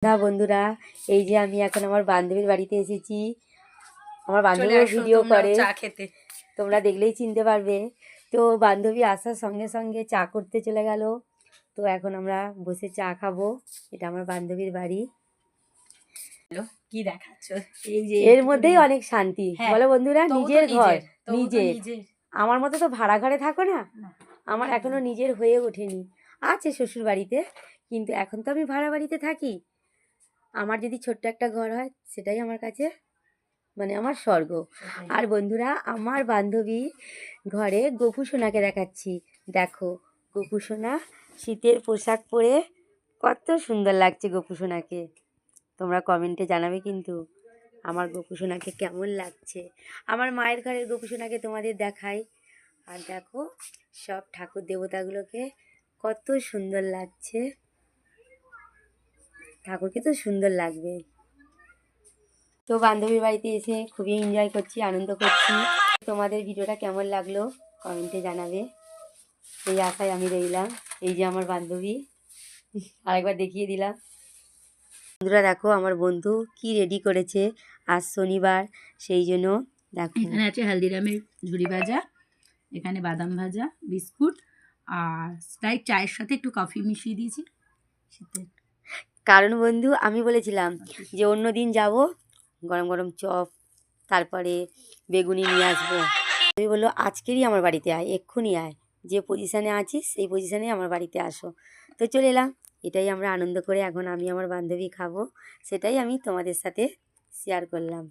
না বন্ধুরা, এই যে আমি এখন আমার বান্ধবীর বাড়িতে এসেছি। আমার বান্ধবীও ভিডিও করে, চা খেতে তোমরা দেখলেই চিনতে পারবে। তো বান্ধবী আসার সঙ্গে সঙ্গে চা করতে চলে গেল। তো এখন আমরা বসে চা খাবো। এটা আমার বান্ধবীর বাড়ি। কি দেখাচ্ছ? এই যে এর মধ্যেই অনেক শান্তি, বলো বন্ধুরা। নিজের ঘর, নিজের। নিজের। আমার মতো তো ভাড়া ঘরে থাকো না, আমার এখনো নিজের হয়ে ওঠেনি। আছে শ্বশুর বাড়িতে, কিন্তু এখন তো আমি ভাড়া বাড়িতে থাকি। আমার যদি ছোট্ট একটা ঘর হয়, সেটাই আমার কাছে মানে আমার স্বর্গ। আর বন্ধুরা, আমার বান্ধবী ঘরে গোপু সোনাকে দেখাচ্ছি। দেখো গোপু সোনা শীতের পোশাক পরে কত সুন্দর লাগছে গোপু সোনাকে। তোমরা কমেন্টে জানাবে কিন্তু আমার গোপু সোনাকে কেমন লাগছে। আমার মায়ের ঘরের গোপু সোনাকে তোমাদের দেখাই। আর দেখো সব ঠাকুর দেবতাগুলোকে কত সুন্দর লাগছে। ঠাকুরকে তো সুন্দর লাগবে। তো বান্ধবীর বাড়িতে এসে খুবই এনজয় করছি, আনন্দ করছি। তোমাদের ভিডিওটা কেমন লাগলো কমেন্টে জানাবে, এই আশায় আমি রইলাম। এই যে আমার বান্ধবী, আরেকবার দেখিয়ে দিলাম। বন্ধুরা দেখো আমার বন্ধু কি রেডি করেছে, আজ শনিবার সেই জন্য। দেখো এখানে আছে হালদিরামের ঝুড়ি ভাজা, এখানে বাদাম ভাজা, বিস্কুট, আর স্প্রাইট চায়ের সাথে একটু কফি মিশিয়ে দিয়েছি। কারণ বন্ধু আমি বলেছিলাম যে অন্য দিন যাব, গরম গরম চপ তারপরে বেগুনি নিয়ে আসবো। তুমি বললো আজকেরই আমার বাড়িতে আয়, এক্ষুনি আয়, যে পজিশানে আছিস সেই পজিশানে আমার বাড়িতে আসো। তো চলে এলাম। এটাই আমরা আনন্দ করে এখন আমি আমার বান্ধবী খাবো, সেটাই আমি তোমাদের সাথে শেয়ার করলাম।